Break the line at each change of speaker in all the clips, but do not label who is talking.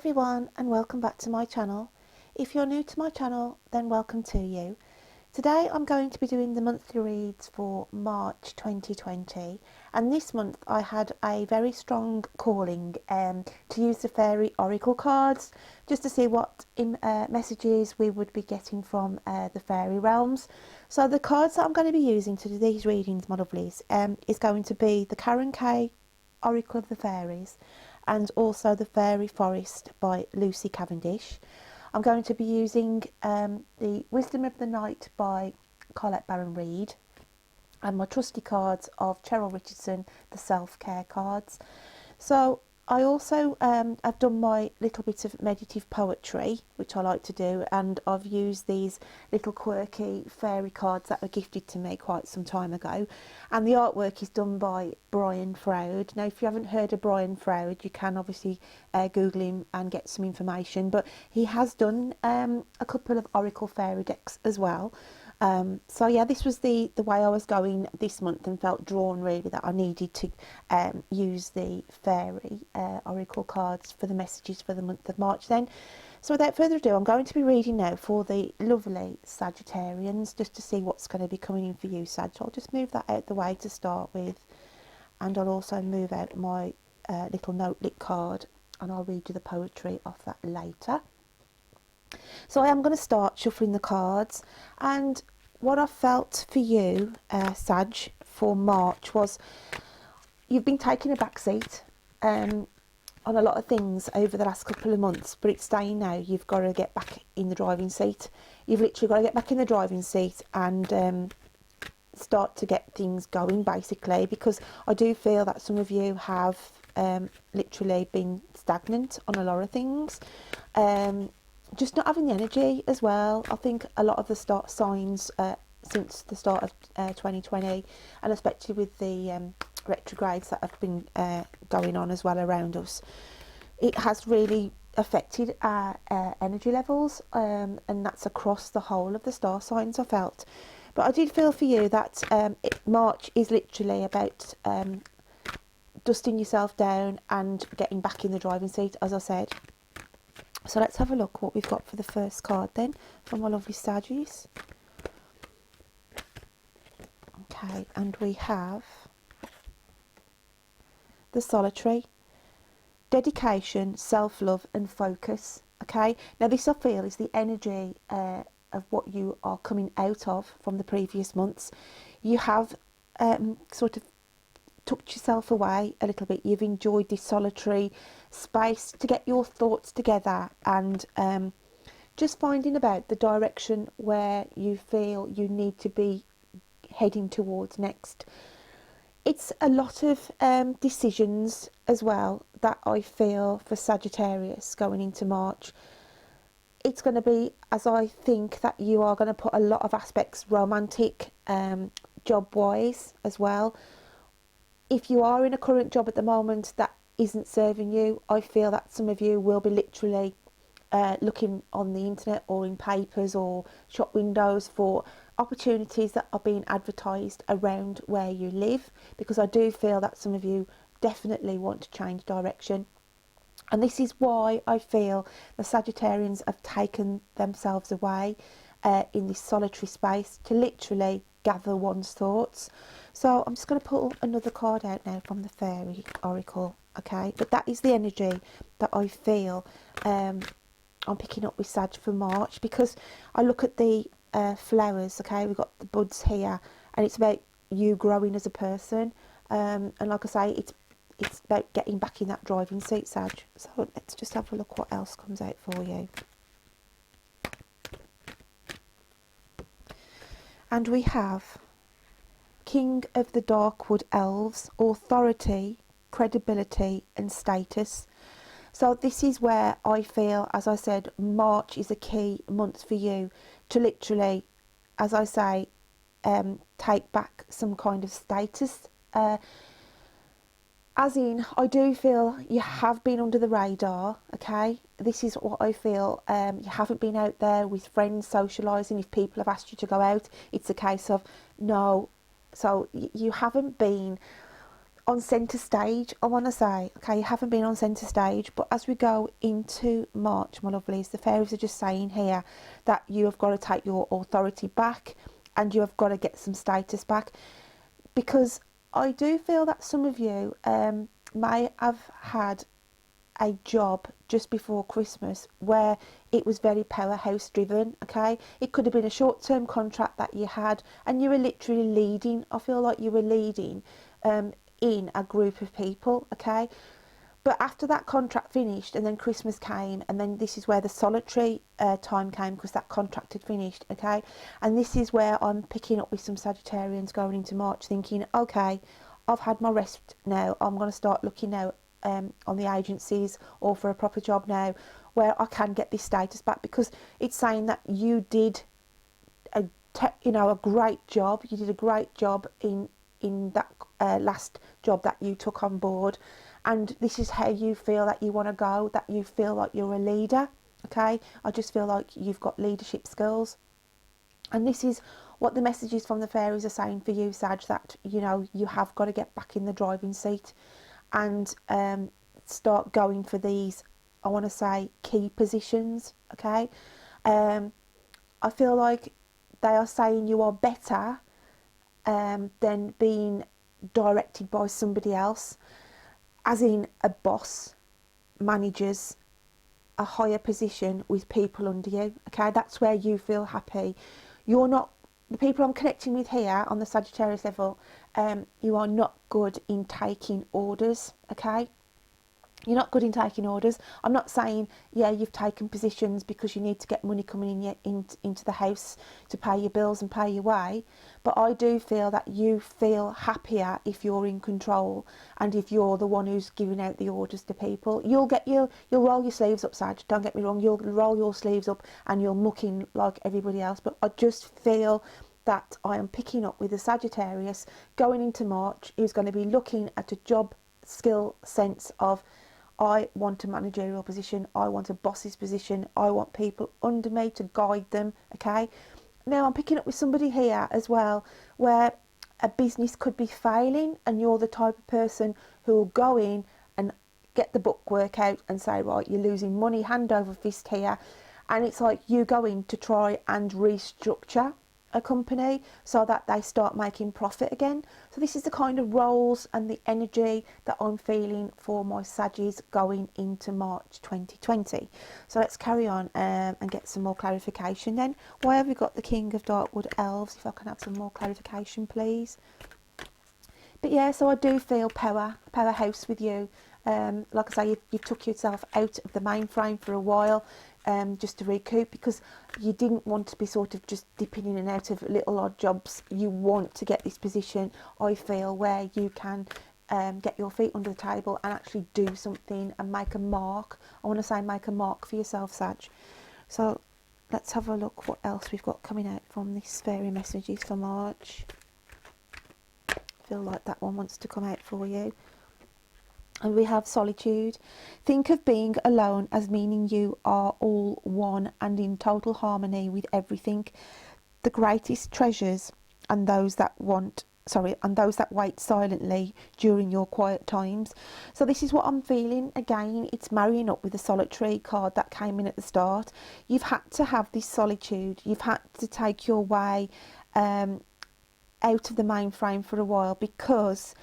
everyone, and welcome back to my channel. If you're new to my channel, then welcome to you. Today I'm going to be doing the monthly reads for March 2020, and this month I had a very strong calling to use the fairy oracle cards just to see what messages we would be getting from the fairy realms. So the cards that I'm going to be using to do these readings, my lovelies, is going to be the Karen K Oracle of the Fairies and also the Fairy Forest by Lucy Cavendish. I'm going to be using the Wisdom of the Night by Colette Baron Reid and my trusty cards of Cheryl Richardson, the self-care cards. So I also have done my little bit of meditative poetry, which I like to do, and I've used these little quirky fairy cards that were gifted to me quite some time ago, and the artwork is done by Brian Froud. Now if you haven't heard of Brian Froud, you can obviously Google him and get some information, but he has done a couple of oracle fairy decks as well. So yeah, this was the way I was going this month and felt drawn really that I needed to use the fairy oracle cards for the messages for the month of March then. So without further ado, I'm going to be reading now for the lovely Sagittarians just to see what's going to be coming in for you, Sag. So I'll just move that out the way to start with, and I'll also move out my little notelet card and I'll read you the poetry off that later. So I am going to start shuffling the cards, and what I felt for you, Sag, for March was you've been taking a back seat on a lot of things over the last couple of months, but it's saying now you've got to get back in the driving seat. You've literally got to get back in the driving seat and start to get things going, basically, because I do feel that some of you have literally been stagnant on a lot of things. Just not having the energy as well. I think a lot of the signs since the start of 2020, and especially with the retrogrades that have been going on as well around us, it has really affected our energy levels, and that's across the whole of the star signs, I felt. But I did feel for you that March is literally about dusting yourself down and getting back in the driving seat, as I said. So let's have a look what we've got for the first card then from my lovely Saggies. Okay, and we have the Solitary, dedication, self-love and focus. Okay, now this I feel is the energy of what you are coming out of from the previous months. You have sort of tucked yourself away a little bit. You've enjoyed this solitary space to get your thoughts together and just finding about the direction where you feel you need to be heading towards next. It's a lot of decisions as well that I feel for Sagittarius going into March. It's going to be, as I think, that you are going to put a lot of aspects romantic, job wise as well. If you are in a current job at the moment that isn't serving you, I feel that some of you will be literally looking on the internet or in papers or shop windows for opportunities that are being advertised around where you live, because I do feel that some of you definitely want to change direction. And this is why I feel the Sagittarians have taken themselves away in this solitary space to literally gather one's thoughts. So I'm just going to pull another card out now from the Fairy Oracle, okay? But that is the energy that I feel I'm picking up with Sag for March, because I look at the flowers, okay? We've got the buds here, and it's about you growing as a person. And like I say, it's about getting back in that driving seat, Sag. So let's just have a look what else comes out for you. And we have King of the Darkwood Elves, authority, credibility and status. So this is where I feel, as I said, March is a key month for you to literally, as I say, take back some kind of status. As in, I do feel you have been under the radar, okay? This is what I feel. You haven't been out there with friends socialising. If people have asked you to go out, it's a case of no. So you haven't been on centre stage, I want to say. Okay, you haven't been on centre stage, but as we go into March, my lovelies, the fairies are just saying here that you have got to take your authority back and you have got to get some status back, because I do feel that some of you may have had a job just before Christmas where it was very powerhouse driven. Okay, it could have been a short-term contract that you had and you were literally leading. I feel like you were leading in a group of people. Okay, but after that contract finished and then Christmas came, and then this is where the solitary time came, because that contract had finished. Okay, and this is where I'm picking up with some Sagittarians going into March thinking, okay, I've had my rest now, I'm going to start looking now on the agencies or for a proper job now where I can get this status back, because it's saying that you did a great job. You did a great job in that last job that you took on board, and this is how you feel that you want to go, that you feel like you're a leader. Okay, I just feel like you've got leadership skills, and this is what the messages from the fairies are saying for you, Sag, that you have got to get back in the driving seat and start going for these, I want to say, key positions. Okay, I feel like they are saying you are better than being directed by somebody else, as in a boss, managers, a higher position with people under you. Okay, that's where you feel happy. You're not, the people I'm connecting with here on the Sagittarius level, you are not good in taking orders. Okay, you're not good in taking orders. I'm not saying, yeah, you've taken positions because you need to get money coming into the house to pay your bills and pay your way, but I do feel that you feel happier if you're in control and if you're the one who's giving out the orders to people. You'll roll your sleeves up, Sag, don't get me wrong, you'll roll your sleeves up and you'll muck in like everybody else, but I just feel that I am picking up with a Sagittarius going into March who's going to be looking at a job skill sense of, I want a managerial position, I want a boss's position, I want people under me to guide them. Okay, now I'm picking up with somebody here as well where a business could be failing and you're the type of person who will go in and get the bookwork out and say, right, you're losing money hand over fist here, and it's like you go in to try and restructure a company so that they start making profit again. So this is the kind of roles and the energy that I'm feeling for my Saggies going into March 2020. So let's carry on and get some more clarification then. Why have we got the King of Darkwood Elves? If I can have some more clarification, please. But yeah, so I do feel powerhouse with you. Like I say, you took yourself out of the mainframe for a while, just to recoup, because you didn't want to be sort of just dipping in and out of little odd jobs. You want to get this position, I feel, where you can get your feet under the table and actually do something and make a mark. I want to say make a mark for yourself, Sag. So let's have a look what else we've got coming out from these fairy messages for March. Feel like that one wants to come out for you. And we have solitude. Think of being alone as meaning you are all one and in total harmony with everything. The greatest treasures and those that wait silently during your quiet times. So this is what I'm feeling. Again, it's marrying up with the solitary card that came in at the start. You've had to have this solitude. You've had to take your way out of the mainframe for a while, because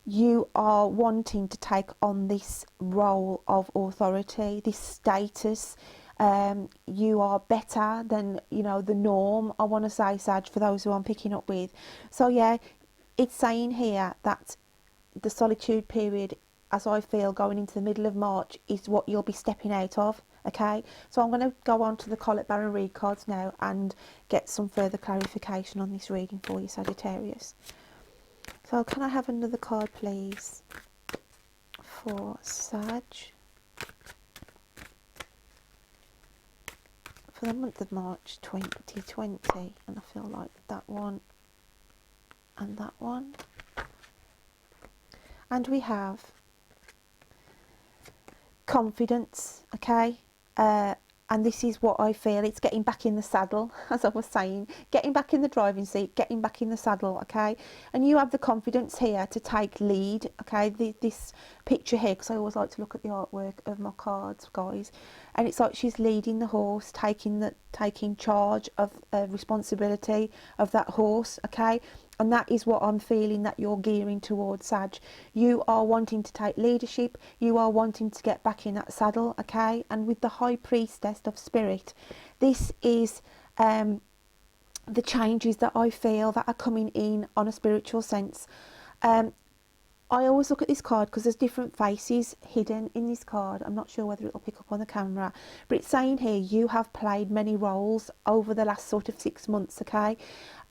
you are wanting to take on this role of authority, this status. You are better than the norm, I want to say, Sag, for those who I'm picking up with. So yeah, it's saying here that the solitude period, as I feel, going into the middle of March, is what you'll be stepping out of. Okay, so I'm going to go on to the Colette Baron read cards now and get some further clarification on this reading for you, Sagittarius. So can I have another card, please, for Sag for the month of March 2020? And I feel like that one and that one. And we have confidence. Okay, and this is what I feel. It's getting back in the saddle, as I was saying, getting back in the driving seat, getting back in the saddle, okay? And you have the confidence here to take lead, okay? This picture here, because I always like to look at the artwork of my cards, guys, and it's like she's leading the horse, taking charge of responsibility of that horse, okay? And that is what I'm feeling that you're gearing towards, Sag. You are wanting to take leadership. You are wanting to get back in that saddle, okay? And with the High Priestess of Spirit, this is the changes that I feel that are coming in on a spiritual sense. I always look at this card because there's different faces hidden in this card. I'm not sure whether it'll pick up on the camera, but it's saying here you have played many roles over the last sort of 6 months, okay?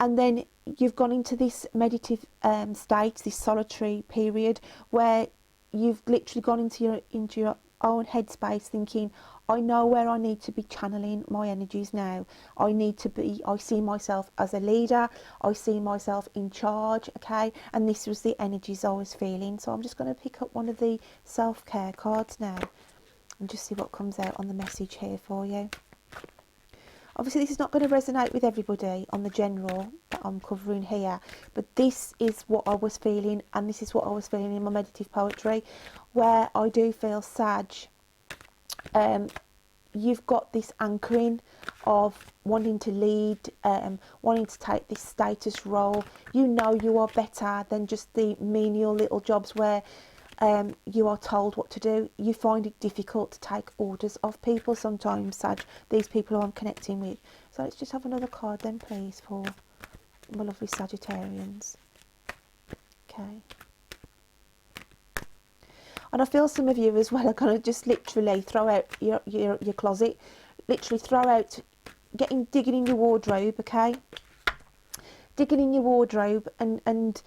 And then you've gone into this meditative state, this solitary period, where you've literally gone into your own headspace thinking, I know where I need to be channeling my energies now. I see myself as a leader. I see myself in charge, okay? And this was the energies I was feeling. So I'm just going to pick up one of the self-care cards now and just see what comes out on the message here for you. Obviously, this is not going to resonate with everybody on the general that I'm covering here, but this is what I was feeling, and this is what I was feeling in my meditative poetry, where I do feel, Sag, you've got this anchoring of wanting to lead, wanting to take this status role. You know you are better than just the menial little jobs where you are told what to do. You find it difficult to take orders of people sometimes, Sag, these people who I'm connecting with. So let's just have another card then, please, for my lovely Sagittarians. Okay. And I feel some of you as well are going to just literally throw out your closet, literally throw out, digging in your wardrobe, okay? Digging in your wardrobe and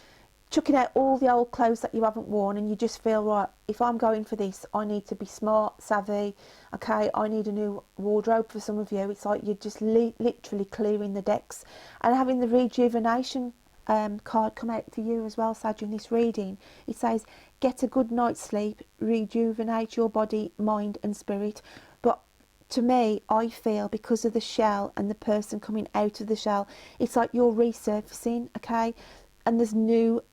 chucking out all the old clothes that you haven't worn, and you just feel, right, if I'm going for this, I need to be smart, savvy, okay? I need a new wardrobe. For some of you, it's like you're just literally clearing the decks and having the rejuvenation card come out for you as well, Sag, in this reading. It says, get a good night's sleep, rejuvenate your body, mind and spirit. But to me, I feel because of the shell and the person coming out of the shell, it's like you're resurfacing, okay? And there's new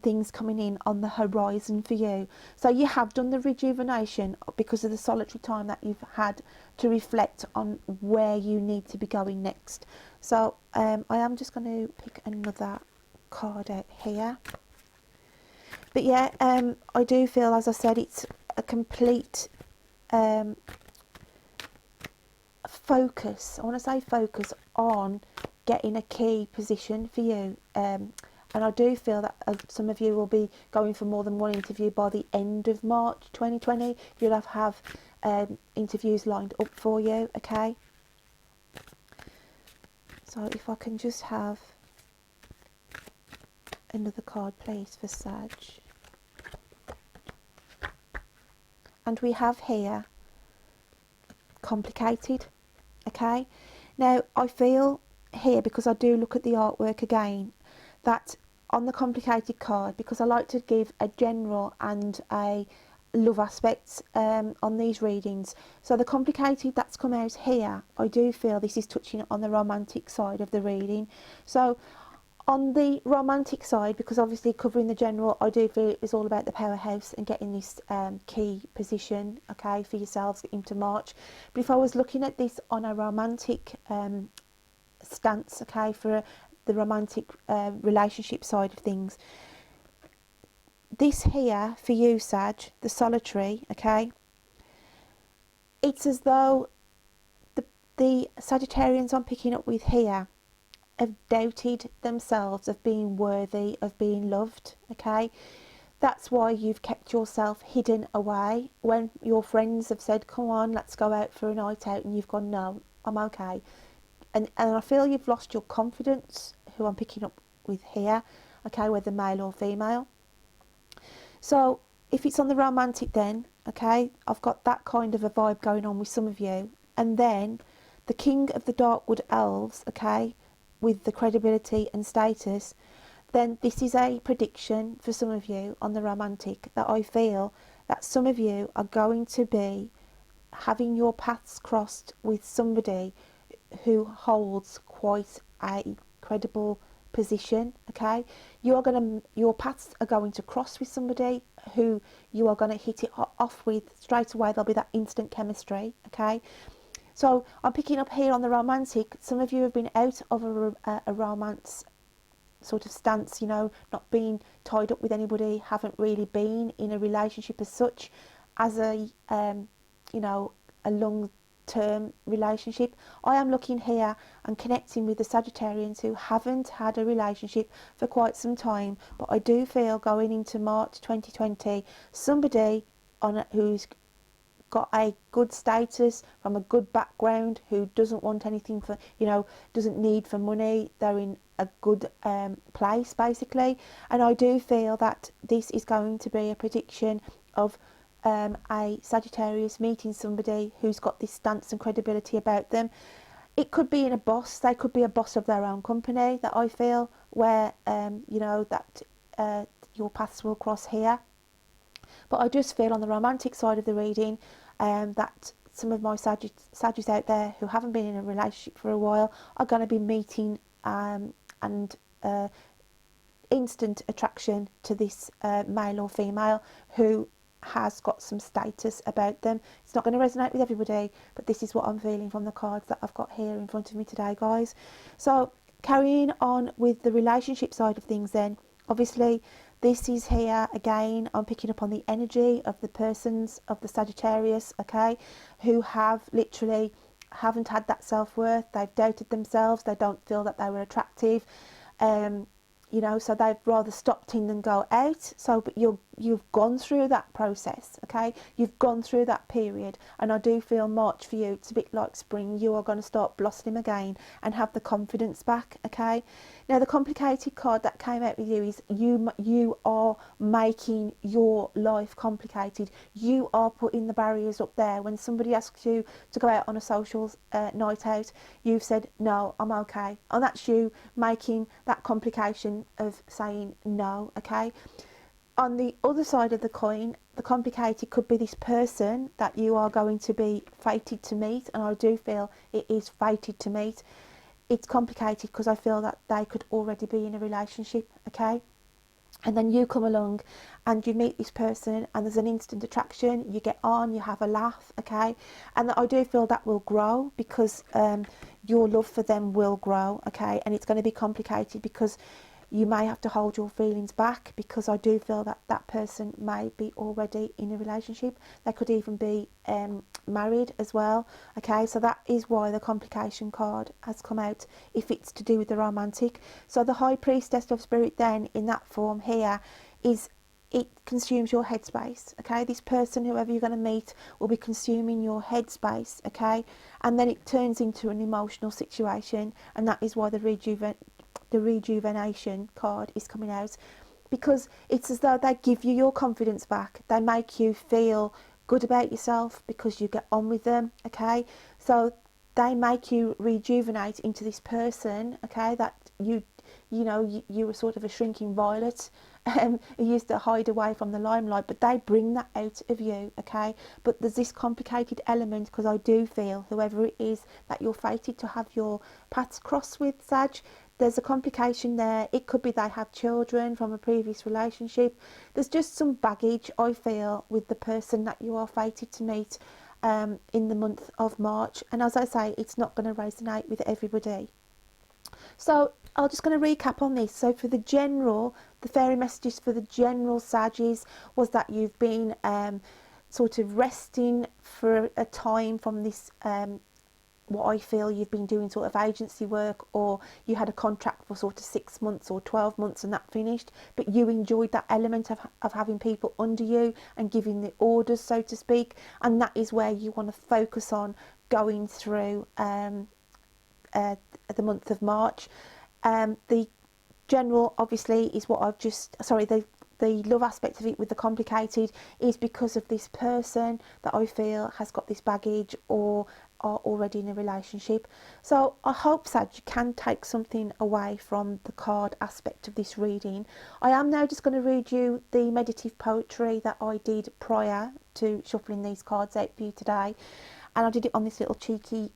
things coming in on the horizon for you. So you have done the rejuvenation because of the solitary time that you've had to reflect on where you need to be going next. So I am just going to pick another card out here. But yeah, I do feel, as I said, it's a complete focus. I want to say focus on getting a key position for you. And I do feel that some of you will be going for more than one interview by the end of March 2020. You'll have interviews lined up for you, okay? So if I can just have another card, please, for Sag. And we have here complicated, okay? Now, I feel here, because I do look at the artwork again, that on the complicated card, because I like to give a general and a love aspects on these readings. So the complicated that's come out here, I do feel this is touching on the romantic side of the reading. So on the romantic side, because obviously covering the general, I do feel it's all about the powerhouse and getting this key position, okay, for yourselves into March. But if I was looking at this on a romantic stance, okay, for the romantic relationship side of things, this here for you, Sag, the solitary, okay, it's as though the Sagittarians I'm picking up with here have doubted themselves of being worthy of being loved, okay? That's why you've kept yourself hidden away. When your friends have said, come on, let's go out for a night out, and you've gone, no, I'm okay. And I feel you've lost your confidence, who I'm picking up with here, okay, whether male or female. So if it's on the romantic then, okay, I've got that kind of a vibe going on with some of you. And then the King of the Darkwood Elves, okay, with the credibility and status, then this is a prediction for some of you on the romantic, that I feel that some of you are going to be having your paths crossed with somebody who holds quite a credible position. Okay, your paths are going to cross with somebody who you are going to hit it off with straight away. There'll be that instant chemistry. Okay, so I'm picking up here on the romantic. Some of you have been out of a romance sort of stance, you know, not being tied up with anybody, haven't really been in a relationship as such, as a you know, a long term relationship. I am looking here and connecting with the Sagittarians who haven't had a relationship for quite some time, but I do feel going into March 2020, somebody who's got a good status, from a good background, who doesn't want anything for, you know, doesn't need for money, they're in a good place basically. And I do feel that this is going to be a prediction of a Sagittarius meeting somebody who's got this stance and credibility about them. It could be in a boss, they could be a boss of their own company, that I feel, where you know, that your paths will cross here. But I just feel on the romantic side of the reading that some of my Saggies out there who haven't been in a relationship for a while are going to be meeting and instant attraction to this male or female who has got some status about them. It's not going to resonate with everybody, but this is what I'm feeling from the cards that I've got here in front of me today, guys. So carrying on with the relationship side of things then, obviously this is here again, I'm picking up on the energy of the persons of the Sagittarius, okay, who have literally haven't had that self-worth, they've doubted themselves, they don't feel that they were attractive, you know, so they've rather stopped in than go out. So but you've gone through that process, okay, you've gone through that period, and I do feel March for you, it's a bit like spring, you are going to start blossoming again and have the confidence back, okay. Now the complicated card that came out with you is you are making your life complicated, you are putting the barriers up there. When somebody asks you to go out on a social night out, you've said no, I'm okay, and that's you making that complication of saying no, okay. On the other side of the coin, the complicated could be this person that you are going to be fated to meet, and I do feel it is fated to meet. It's complicated because I feel that they could already be in a relationship, okay, and then you come along and you meet this person and there's an instant attraction, you get on, you have a laugh, okay, and I do feel that will grow because your love for them will grow, okay, and it's going to be complicated because you may have to hold your feelings back, because I do feel that that person may be already in a relationship. They could even be married as well, okay, so that is why the complication card has come out if it's to do with the romantic. So the High Priestess of Spirit then in that form here is, it consumes your headspace, okay. This person, whoever you're going to meet, will be consuming your headspace, okay, and then it turns into an emotional situation, and that is why the rejuvenation card is coming out, because it's as though they give you your confidence back, they make you feel good about yourself because you get on with them, okay, so they make you rejuvenate into this person, okay, that you know you were sort of a shrinking violet, you used to hide away from the limelight, but they bring that out of you, okay. But there's this complicated element, because I do feel whoever it is that you're fated to have your paths cross with, Sag, there's a complication there. It could be they have children from a previous relationship. There's just some baggage, I feel, with the person that you are fated to meet in the month of March, and as I say, it's not going to resonate with everybody. So I'm just going to recap on this. So for the fairy messages for the general Saggies was that you've been sort of resting for a time from this what I feel you've been doing sort of agency work, or you had a contract for sort of 6 months or 12 months and that finished, but you enjoyed that element of having people under you and giving the orders, so to speak, and that is where you want to focus on going through the month of March. The general obviously is what I've just, sorry, the love aspect of it with the complicated is because of this person that I feel has got this baggage or are already in a relationship. So I hope, Sag, you can take something away from the card aspect of this reading. I am now just going to read you the meditative poetry that I did prior to shuffling these cards out for you today. And I did it on this little cheeky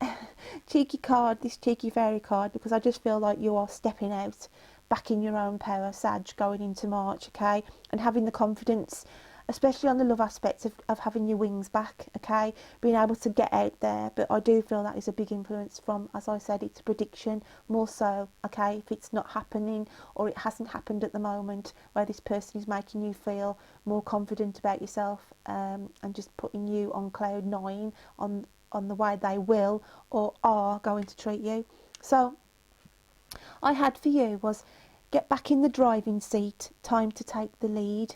cheeky card, this cheeky fairy card, because I just feel like you are stepping out back in your own power, Sag, going into March, okay, and having the confidence, especially on the love aspects of having your wings back, okay, being able to get out there. But I do feel that is a big influence from, as I said, it's a prediction more so, okay, if it's not happening or it hasn't happened at the moment, where this person is making you feel more confident about yourself, and just putting you on cloud nine on the way they will or are going to treat you. So I had for you was, get back in the driving seat, time to take the lead.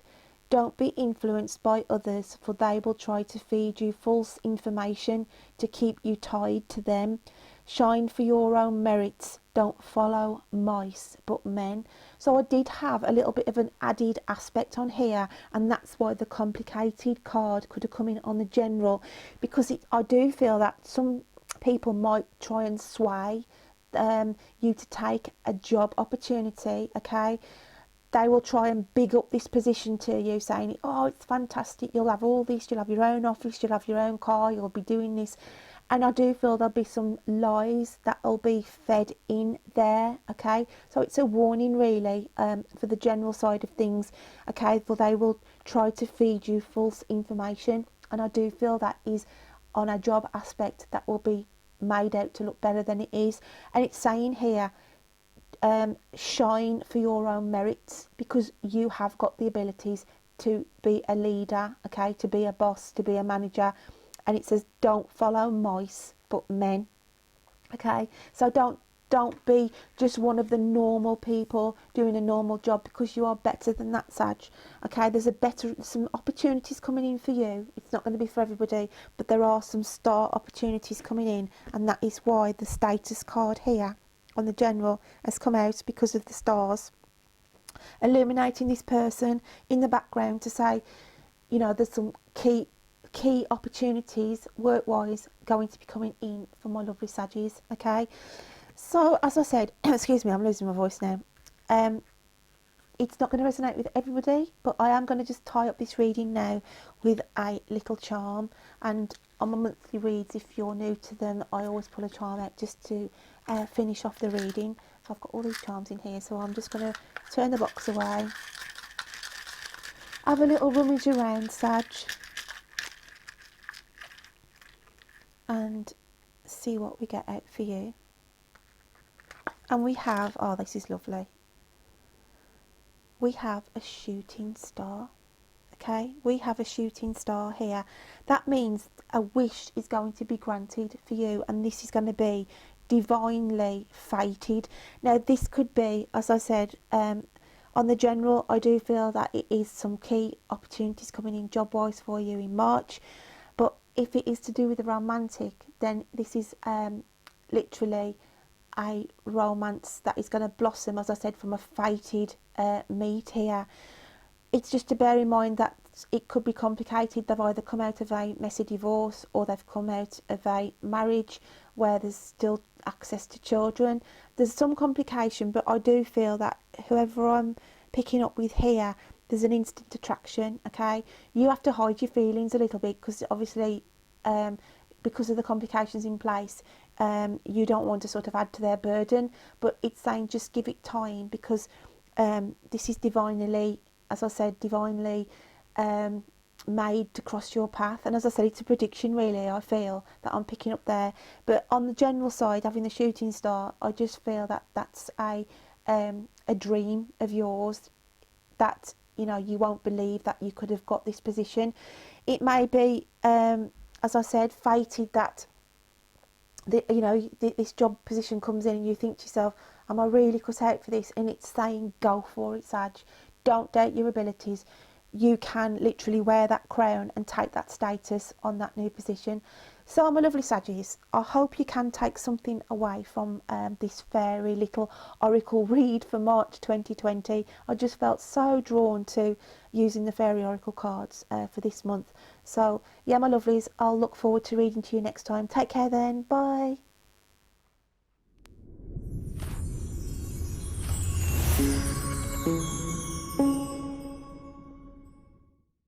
Don't be influenced by others, for they will try to feed you false information to keep you tied to them. Shine for your own merits. Don't follow mice but men. So I did have a little bit of an added aspect on here, and that's why the complicated card could have come in on the general, because I do feel that some people might try and sway you to take a job opportunity, okay. They will try and big up this position to you, saying, oh, it's fantastic, you'll have all this, you'll have your own office, you'll have your own car, you'll be doing this. And I do feel there'll be some lies that'll be fed in there, okay. So it's a warning really, for the general side of things, okay, for they will try to feed you false information. And I do feel that is on a job aspect that will be made out to look better than it is. And it's saying here, shine for your own merits, because you have got the abilities to be a leader, okay, to be a boss, to be a manager. And it says don't follow mice but men, okay. So don't be just one of the normal people doing a normal job, because you are better than that, Sag, okay. There's some opportunities coming in for you. It's not going to be for everybody, but there are some star opportunities coming in, and that is why the status card here on the general has come out, because of the stars illuminating this person in the background to say, you know, there's some key opportunities work wise going to be coming in for my lovely Saggies, okay. So as I said, excuse me, I'm losing my voice now. It's not going to resonate with everybody, but I am going to just tie up this reading now with a little charm. And on my monthly reads, if you're new to them, I always pull a charm out just to finish off the reading. So I've got all these charms in here, so I'm just going to turn the box away, have a little rummage around, Sag, and see what we get out for you. And we have, oh, this is lovely, we have a shooting star, okay. We have a shooting star here. That means a wish is going to be granted for you, and this is going to be divinely fated. Now this could be, as I said, on the general, I do feel that it is some key opportunities coming in job wise for you in March. But if it is to do with the romantic, then this is literally a romance that is going to blossom, as I said, from a fated meet here. It's just to bear in mind that it could be complicated. They've either come out of a messy divorce, or they've come out of a marriage where there's still access to children. There's some complication, but I do feel that whoever I'm picking up with here, there's an instant attraction, okay. You have to hide your feelings a little bit, because obviously because of the complications in place, you don't want to sort of add to their burden. But it's saying just give it time, because this is divinely, as I said, divinely made to cross your path. And as I said, it's a prediction really, I feel that I'm picking up there. But on the general side, having the shooting star, I just feel that that's a dream of yours, that, you know, you won't believe that you could have got this position. It may be, as I said, fated that this job position comes in and you think to yourself, am I really cut out for this? And it's saying go for it, Sag. Don't doubt your abilities. You can literally wear that crown and take that status on that new position. So my lovely Saggies, I hope you can take something away from this fairy little oracle read for March 2020. I just felt so drawn to using the fairy oracle cards for this month. So yeah, my lovelies, I'll look forward to reading to you next time. Take care then. Bye.